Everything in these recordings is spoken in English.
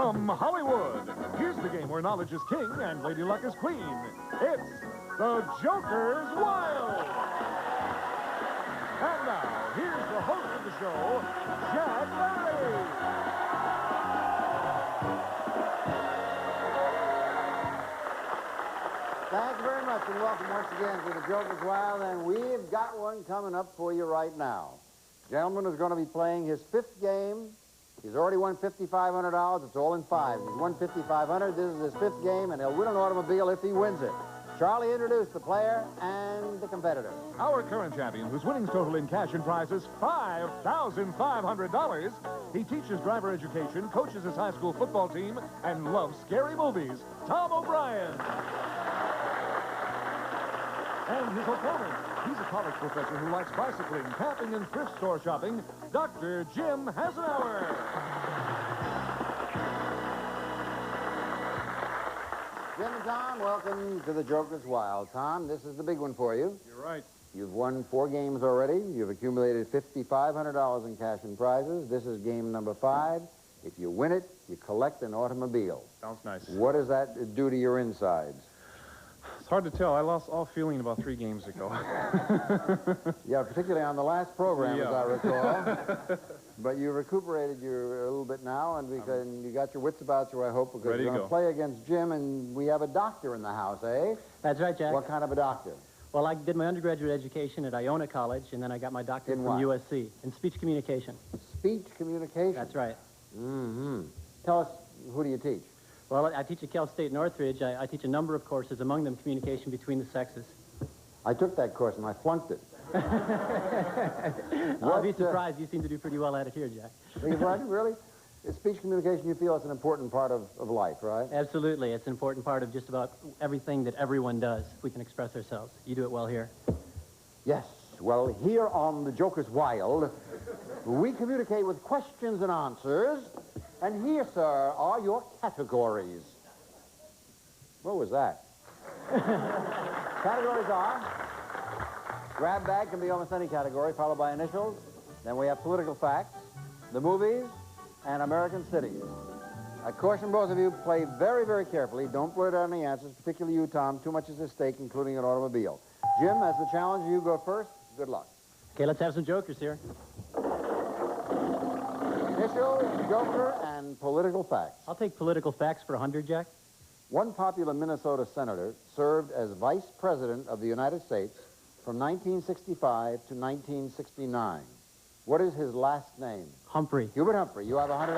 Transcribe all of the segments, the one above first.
From Hollywood, here's the game where knowledge is king and Lady Luck is queen. It's the Joker's Wild. And now, here's the host of the show, Jack Barry. Thank you very much, and welcome once again to the Joker's Wild, and we've got one coming up for you right now. Gentleman is going to be playing his fifth game. He's already won $5,500. It's all in fives. He's won $5,500. This is his fifth game, and he'll win an automobile if he wins it. Charlie, introduce the player and the competitor. Our current champion, whose winnings total in cash and prizes $5,500. He teaches driver education, coaches his high school football team, and loves scary movies. Tom O'Brien. And his opponent, he's a college professor who likes bicycling, camping, and thrift store shopping, Dr. Jim Hasenauer. Jim and Tom, welcome to the Joker's Wild. Tom, this is the big one for you. You're right. You've won 4 games already. You've accumulated $5,500 in cash and prizes. This is game number 5. If you win it, you collect an automobile. Sounds nice. What does that do to your insides? It's hard to tell. I lost all feeling about 3 games ago. Yeah, particularly on the last program, as I recall. But you recuperated a little bit now, and because you got your wits about you, I hope, because ready you're to going to play against Jim, and we have a doctor in the house, eh? That's right, Jack. What kind of a doctor? Well, I did my undergraduate education at Iona College, and then I got my doctorate In from what? USC in speech communication. Speech communication? That's right. Mm-hmm. Tell us, who do you teach? Well, I teach at Cal State Northridge. I teach a number of courses, among them communication between the sexes. I took that course, and I flunked it. I'll be surprised. You seem to do pretty well at it here, Jack. Really? Speech communication, you feel it's an important part of life, right? Absolutely. It's an important part of just about everything that everyone does, if we can express ourselves. You do it well here. Yes. Well, here on the Joker's Wild, we communicate with questions and answers. And here, sir, are your categories. What was that? Categories are: grab bag can be almost any category, followed by initials. Then we have political facts, the movies, and American cities. I caution both of you, play very, very carefully. Don't blurt out any answers, particularly you, Tom. Too much is at stake, including an automobile. Jim, as the challenger, you go first. Good luck. Okay, let's have some jokers here. Initials, Joker, and political facts. I'll take political facts for 100, Jack. One popular Minnesota senator served as vice president of the United States from 1965 to 1969. What is his last name? Humphrey. Hubert Humphrey. You have $100.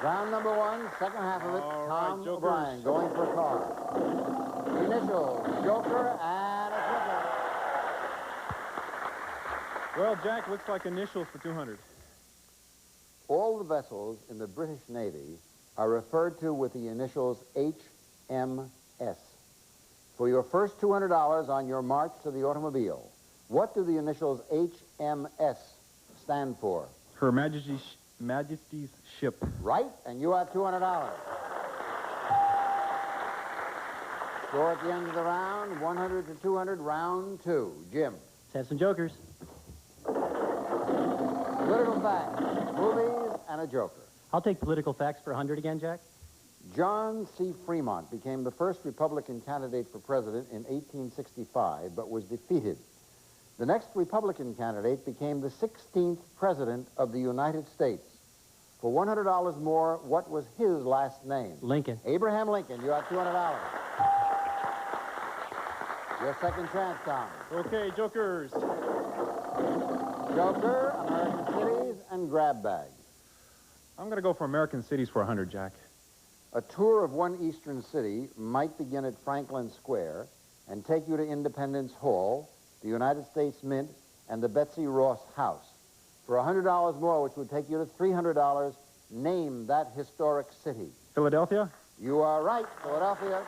Round number 1, second half of it, All Tom right, O'Brien going for a car. Initials, Joker, and a Joker. Well, Jack, looks like initials for 200. All the vessels in the British Navy are referred to with the initials HMS. For your first $200 on your march to the automobile, what do the initials HMS stand for? Her Majesty's ship. Right, and you have $200. Score at the end of the round, 100 to 200, round 2. Jim. Let's have some jokers. Political facts, movies, and a joker. I'll take political facts for 100 again, Jack. John C. Fremont became the first Republican candidate for president in 1865, but was defeated. The next Republican candidate became the 16th president of the United States. For $100 more, what was his last name? Lincoln. Abraham Lincoln. You have $200. Your second chance, Tom. Okay, jokers. Joker, American cities, and grab bag. I'm going to go for American cities for 100, Jack. A tour of one eastern city might begin at Franklin Square and take you to Independence Hall, the United States Mint, and the Betsy Ross House. For $100 more, which would take you to $300, name that historic city. Philadelphia? You are right, Philadelphia.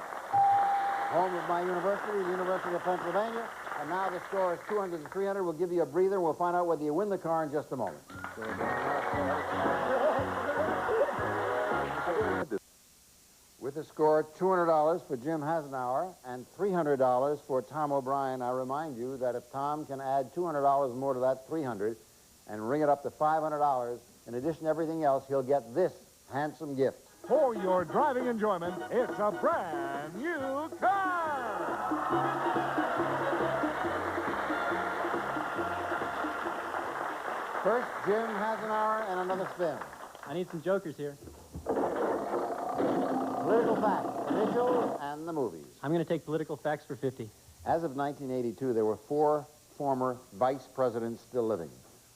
Home of my university, the University of Pennsylvania. And now the score is 200 to 300. We'll give you a breather, and we'll find out whether you win the car in just a moment. With a score $200 for Jim Hasenauer and $300 for Tom O'Brien, I remind you that if Tom can add $200 more to that $300 and ring it up to $500. In addition to everything else, he'll get this handsome gift. For your driving enjoyment, it's a brand new car! First, Jim has an hour and another spin. I need some jokers here. Political facts, initials, and the movies. I'm going to take political facts for 50. As of 1982, there were 4 former vice presidents still living.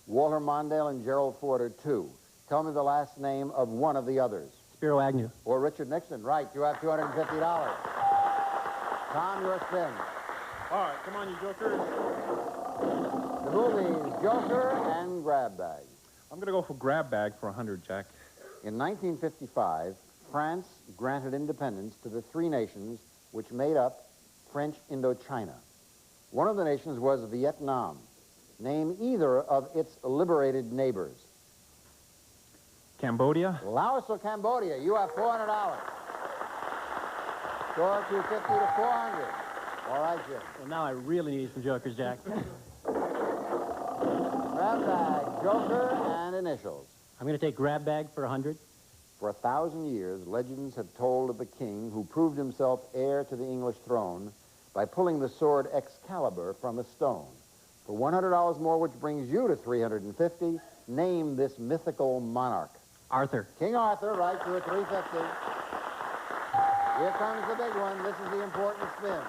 Walter Mondale and Gerald Ford are 2. Tell me the last name of one of the others. Spiro Agnew. Or Richard Nixon. Right, you have $250. Tom, your spin. All right, come on, you jokers. The movies, Joker and Grab Bag. I'm going to go for grab bag for 100, Jack. In 1955, France granted independence to the 3 nations which made up French Indochina. One of the nations was Vietnam. Name either of its liberated neighbors. Cambodia? Laos or Cambodia? You have $400. Score 250 to 400. All right, Jim. Well, now I really need some jokers, Jack. Grab bag, Joker, and initials. I'm going to take grab bag for 100. For 1,000 years, legends have told of the king who proved himself heir to the English throne by pulling the sword Excalibur from a stone. For $100 more, which brings you to $350, name this mythical monarch. Arthur. King Arthur, right, to a $350. Here comes the big one. This is the important spin.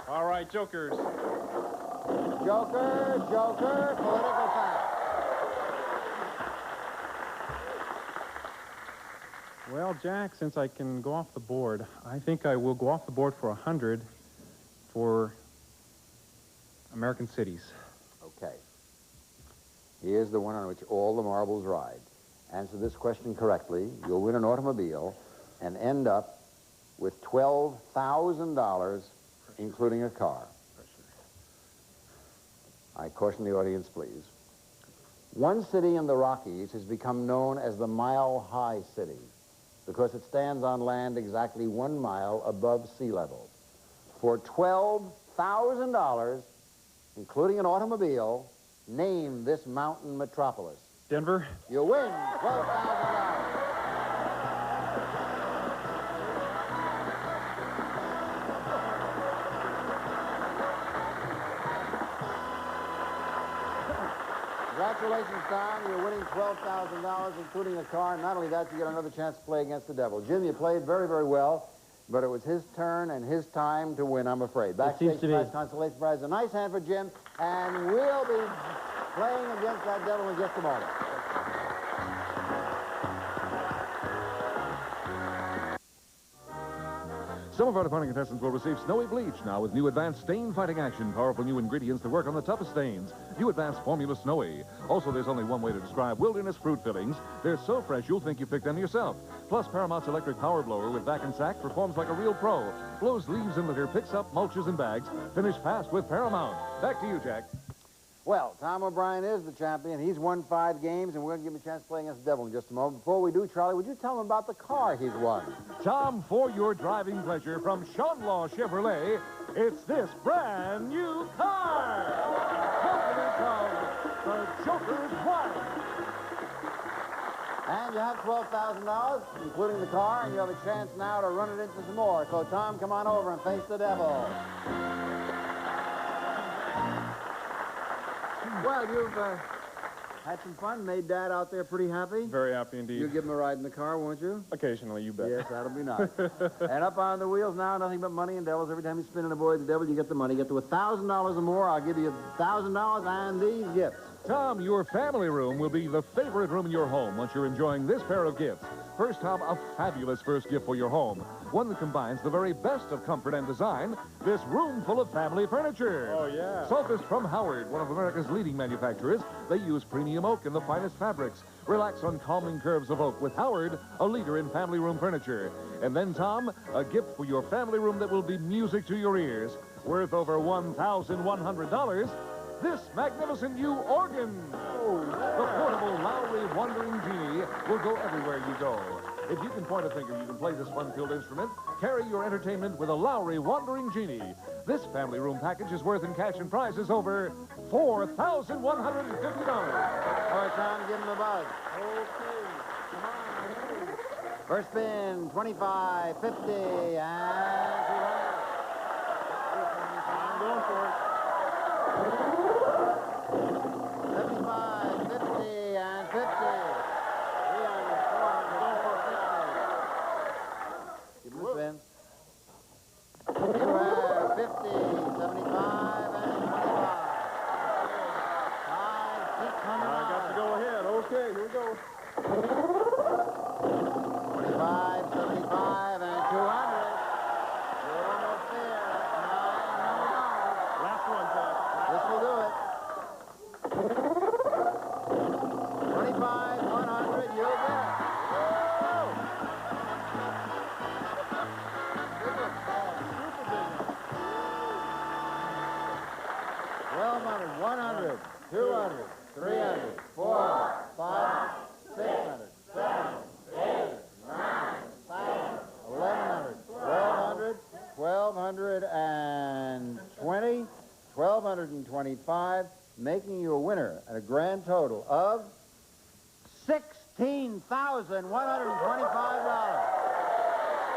All right, jokers. Joker, Joker, political fact. Well, Jack, since I can go off the board, I think I will go off the board for 100 for American cities. Okay. Here's the one on which all the marbles ride. Answer this question correctly, you'll win an automobile and end up with $12,000, including a car. I caution the audience, please. One city in the Rockies has become known as the Mile High City because it stands on land exactly 1 mile above sea level. For $12,000, including an automobile, name this mountain metropolis. Denver? You win $12,000. Congratulations, Tom. You're winning $12,000, including a car. Not only that, you get another chance to play against the devil. Jim, you played very, very well, but it was his turn and his time to win, I'm afraid. Backstage prize, consolation prize, a nice hand for Jim, and we'll be playing against that devil in just a moment. Some of our departing contestants will receive snowy bleach now with new advanced stain-fighting action. Powerful new ingredients to work on the toughest stains. New advanced formula snowy. Also, there's only one way to describe wilderness fruit fillings. They're so fresh you'll think you picked them yourself. Plus, Paramount's electric power blower with vac and sack performs like a real pro. Blows leaves and litter, picks up, mulches and bags. Finish fast with Paramount. Back to you, Jack. Well, Tom O'Brien is the champion. He's won 5 games, and we're going to give him a chance to play against the devil in just a moment. Before we do, Charlie, would you tell him about the car he's won? Tom, for your driving pleasure from Shonlaw Chevrolet, it's this brand new car. Company of the Joker's wife. And you have $12,000, including the car, and you have a chance now to run it into some more. So, Tom, come on over and face the devil. Well, you've had some fun, made Dad out there pretty happy. Very happy indeed. You'll give him a ride in the car, won't you? Occasionally, you bet. Yes, that'll be nice. And up on the wheels now, nothing but money and devils. Every time you spin and avoid the devil, you get the money. Get to $1,000 or more, I'll give you $1,000 and these gifts. Tom, your family room will be the favorite room in your home once you're enjoying this pair of gifts. First, Tom, a fabulous first gift for your home. One that combines the very best of comfort and design, this room full of family furniture. Oh, yeah. Sophist from Howard, one of America's leading manufacturers. They use premium oak in the finest fabrics. Relax on calming curves of oak with Howard, a leader in family room furniture. And then, Tom, a gift for your family room that will be music to your ears. Worth over $1,100. This magnificent new organ. Oh, yeah. The portable Lowry Wandering Genie will go everywhere you go. If you can point a finger, you can play this fun-filled instrument. Carry your entertainment with a Lowry Wandering Genie. This family room package is worth in cash and prizes over $4,150. All right, Tom, give him a buzz. Okay. Come on. First spin, 25, 50, and 200. I'm going for it. 75, 50, and 50. 300, 400, 450. Give him a spin. You have 50, 75, and 25. 5, 600. I got to go ahead. Okay, here we go. 25, 75, and 200. You're almost there. $900. Last one, Jack. This will do it. 25, 100, you'll get it. $1,200, 100, 200, 300, 400, 500, 600, 700, 800, 900, 1,100, 1,200, 1,220, 1,225, making you a winner at a grand total of $16,125.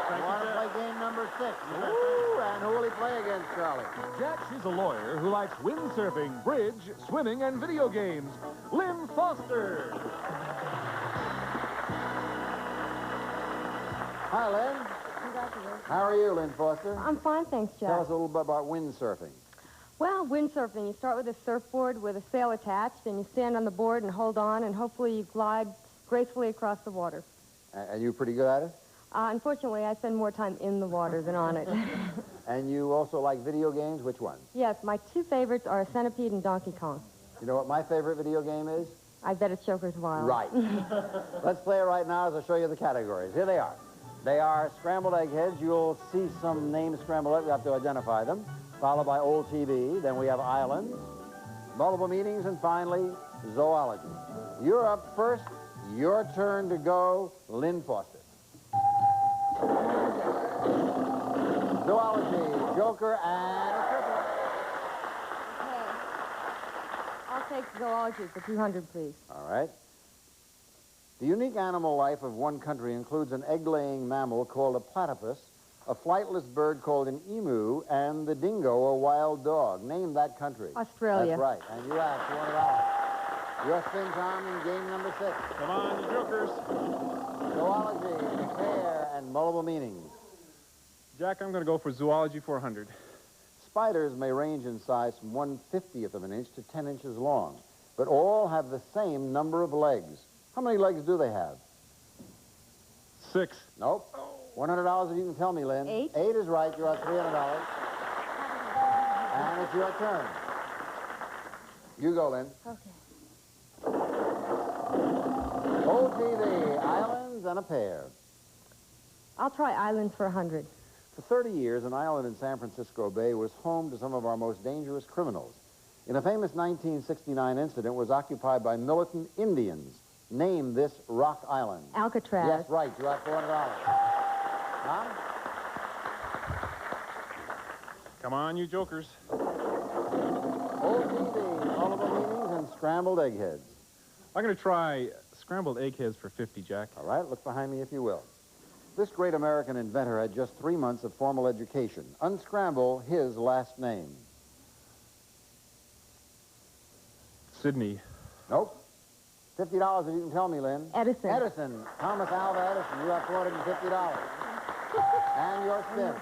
You want to play game number 6. Ooh, and who will he play against, Charlie? Jack, she's a lawyer who likes windsurfing, bridge, swimming, and video games. Lynn Foster. Hi, Lynn. Congratulations. How are you, Lynn Foster? I'm fine, thanks, Jack. Tell us a little bit about windsurfing. Well, windsurfing, you start with a surfboard with a sail attached, and you stand on the board and hold on, and hopefully you glide gracefully across the water. Are you pretty good at it? Unfortunately, I spend more time in the water than on it. And you also like video games? Which ones? Yes, my two favorites are Centipede and Donkey Kong. You know what my favorite video game is? I bet it's Joker's Wild. Right. Let's play it right now as I show you the categories. Here they are. They are scrambled egg heads. You'll see some names scrambled up. You have to identify them. Followed by old TV. Then we have islands, multiple meanings, and finally, zoology. You're up first. Your turn to go, Lynn Foster. Zoology, Joker, and a triple. Okay. I'll take zoology for 200, please. All right. The unique animal life of one country includes an egg-laying mammal called a platypus, a flightless bird called an emu, and the dingo, a wild dog. Name that country. Australia. That's right. And you have $200. Your spin, Tom, in game number 6. Come on, you jokers. Zoology, pair, and multiple meanings. Jack, I'm going to go for zoology for 100. Spiders may range in size from 1/50th of an inch to 10 inches long, but all have the same number of legs. How many legs do they have? 6. Nope. $100 if you can tell me, Lynn. 8. 8 is right. You're at $300. And it's your turn. You go, Lynn. Okay. Old TV, islands, and a pair. I'll try islands for 100. For 30 years, an island in San Francisco Bay was home to some of our most dangerous criminals. In a famous 1969 incident, was occupied by militant Indians. Name this rock island. Alcatraz. Yes, right. You're at $400. Huh? Come on, you jokers. Old TV, multiple meanings, and scrambled eggheads. I'm going to try scrambled eggheads for 50, Jack. All right, look behind me if you will. This great American inventor had just 3 months of formal education. Unscramble his last name. Sydney. Nope. $50 if you can tell me, Lynn. Edison. Edison. Thomas Alva Edison. You have $450. And your spin.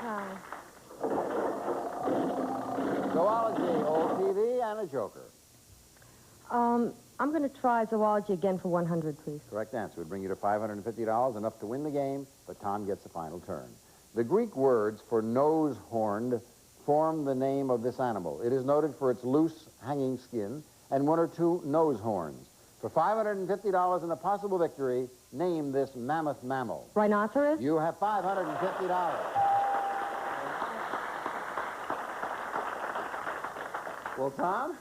Zoology, old TV, and a joker. I'm going to try zoology again for 100, please. Correct answer would bring you to $550, enough to win the game, but Tom gets the final turn. The Greek words for nose-horned form the name of this animal. It is noted for its loose, hanging skin and 1 or 2 nose horns. For $550 and a possible victory, name this mammoth mammal. Rhinoceros? You have $550. Well, Tom?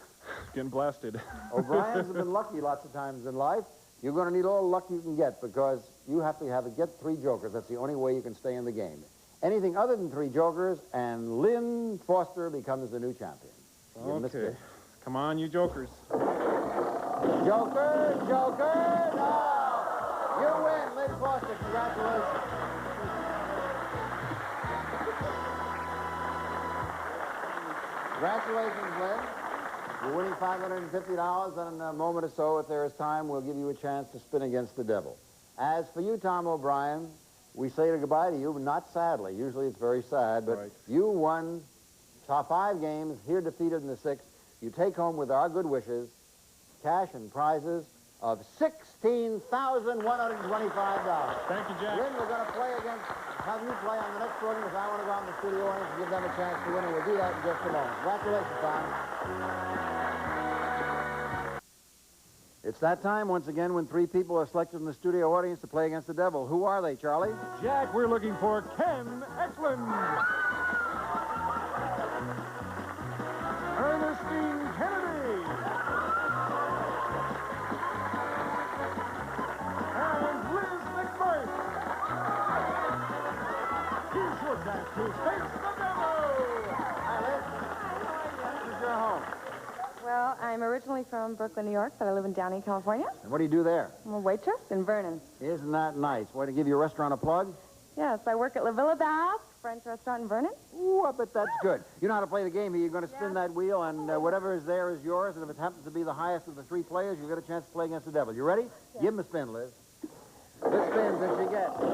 Getting blasted. O'Brien's have been lucky lots of times in life. You're going to need all the luck you can get because you have to get 3 jokers. That's the only way you can stay in the game. anything other than 3 jokers, and Lynn Foster becomes the new champion. Give him a Okay. spin. Come on, you jokers. Joker, Joker, no! You win, Lynn Foster. Congratulations. Congratulations, Lynn. You're winning $550, and in a moment or so, if there is time, we'll give you a chance to spin against the devil. As for you, Tom O'Brien, we say goodbye to you, but not sadly. Usually it's very sad, but Right. you won top 5 games, here defeated in the 6th. You take home, with our good wishes, cash and prizes of $16,125. Thank you, Jack. Lynn, we're going to have you play on the next program because I want to go out in the studio audience and give them a chance to win, and we'll do that in just a moment. Congratulations, Tom. It's that time once again when 3 people are selected in the studio audience to play against the devil. Who are they, Charlie? Jack, we're looking for Ken Eklund. Ernestine Kennedy. And Liz McBurth. Here's your chance to face the devil. Hi, Liz. This is your home. Well, I'm originally from Brooklyn, New York, but I live in Downey, California. And what do you do there? I'm a waitress in Vernon. Isn't that nice? Want to give your restaurant a plug? Yes, I work at La Villa Bass, French restaurant in Vernon. Ooh, I bet that's good. You know how to play the game here. You're going to spin that wheel, and whatever is there is yours. And if it happens to be the highest of the 3 players, you've got a chance to play against the devil. You ready? Give him a spin, Liz. This spins as you get 10,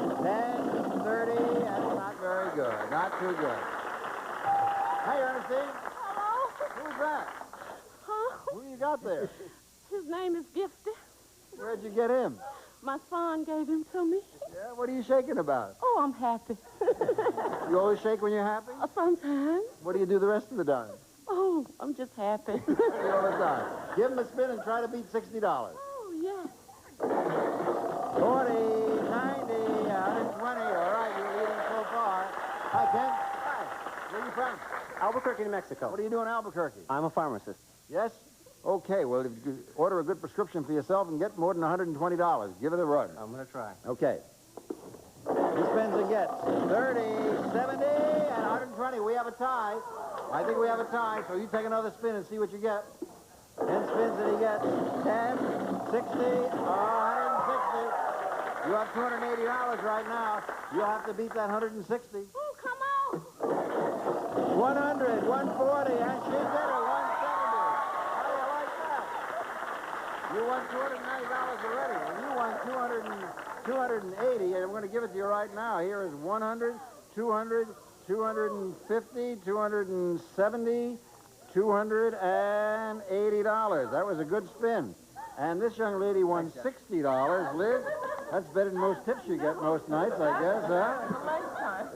30, and it's not very good. Not too good. Hey, Ernestine. Hello? Who's that? Huh? Who you got there? His name is Gifty. Where'd you get him? My son gave him to me. Yeah, what are you shaking about? Oh, I'm happy. You always shake when you're happy? Sometimes. What do you do the rest of the time? Oh, I'm just happy. All the time. Give him a spin and try to beat $60. Oh, yeah. 40, 90, 120. All right, you're leading so far. Hi, Ken. Hi. Where are you from? Albuquerque, New Mexico. What do you do in Albuquerque? I'm a pharmacist. Yes? Okay, well, if you order a good prescription for yourself and get more than $120, give it a run. I'm going to try. Okay. He spins and gets 30, 70, and 120. We have a tie. I think we have a tie, so you take another spin and see what you get. 10 spins and he gets 10, 60, 160. You have $280 right now. You'll have to beat that 160. Oh, come on. 100, 140, and she did it, 170. How do you like that? You won $290 already, and you won 280, and I'm going to give it to you right now. Here is 100, 200, 250, 270, $280. That was a good spin. And this young lady won $60. Liz, that's better than most tips you get most nights, I guess, huh?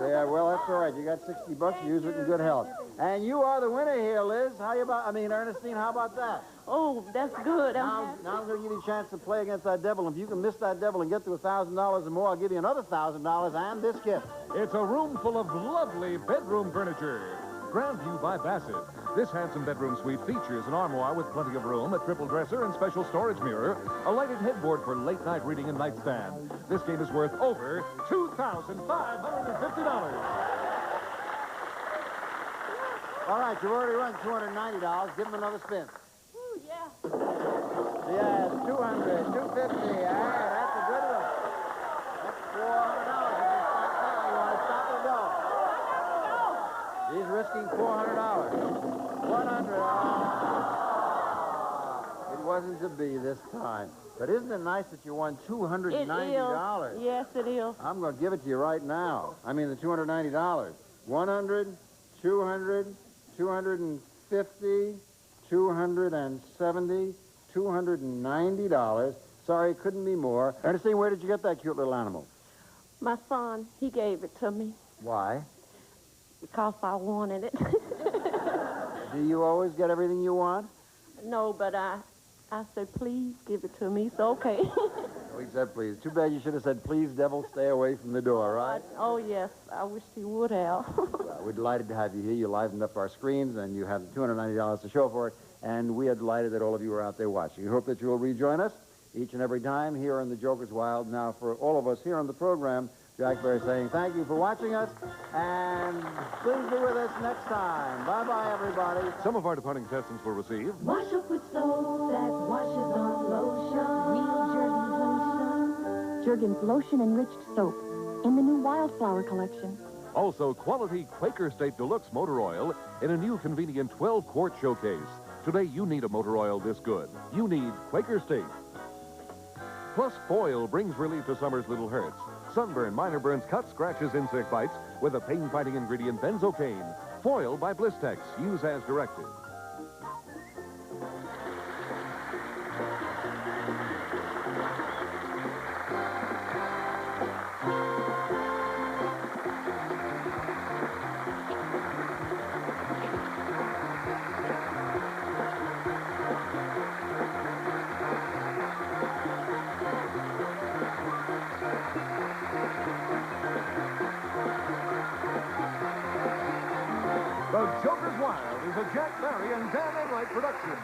Yeah, well, that's all right. You got $60. Use it in good health. And you are the winner here, Liz. Ernestine, how about that? Oh, that's good. Now I'm going to give you a chance to play against that devil. If you can miss that devil and get to $1,000 or more, I'll give you another $1,000 and this gift. It's a room full of lovely bedroom furniture. Grandview by Bassett. This handsome bedroom suite features an armoire with plenty of room, a triple dresser and special storage mirror, a lighted headboard for late-night reading and nightstand. This game is worth over $2,550. All right, you've already run $290. Give him another spin. Oh, yeah. Yes, 200, 250. All right, that's a good one. That's $400. You want to stop or go? He's risking $400. 100. It wasn't to be this time. But isn't it nice that you won $290? It is. Yes, it is. I'm going to give it to you right now. I mean, the $290. 100, 200, 250, 270, $290. Sorry, it couldn't be more. Ernestine, where did you get that cute little animal? My son, he gave it to me Why? because I wanted it. Do you always get everything you want? No, but I said, please give it to me. It's okay. Oh, he said, please. Too bad you should have said, please, devil, stay away from the door, right? Oh, yes. I wish he would have. Well, we're delighted to have you here. You livened up our screens, and you have $290 to show for it. And we are delighted that all of you are out there watching. We hope that you will rejoin us each and every time here on the Joker's Wild. Now, for all of us here on the program, Jack Barry saying thank you for watching us, and please be with us next time. Bye-bye, everybody. Some of our departing contestants will receive Wash up with soap that washes on lotion. Real Jergens lotion. Jergens lotion-enriched soap in the new Wildflower collection. also quality Quaker State Deluxe Motor Oil in a new convenient 12-quart showcase. Today, you need a motor oil this good. You need Quaker State. Plus, foil brings relief to summer's little hurts. Sunburn, minor burns, cuts, scratches, insect bites with a pain-fighting ingredient, benzocaine. Foil by Blistex. Use as directed. The Joker's Wild is a Jack Barry and Dan Enright production.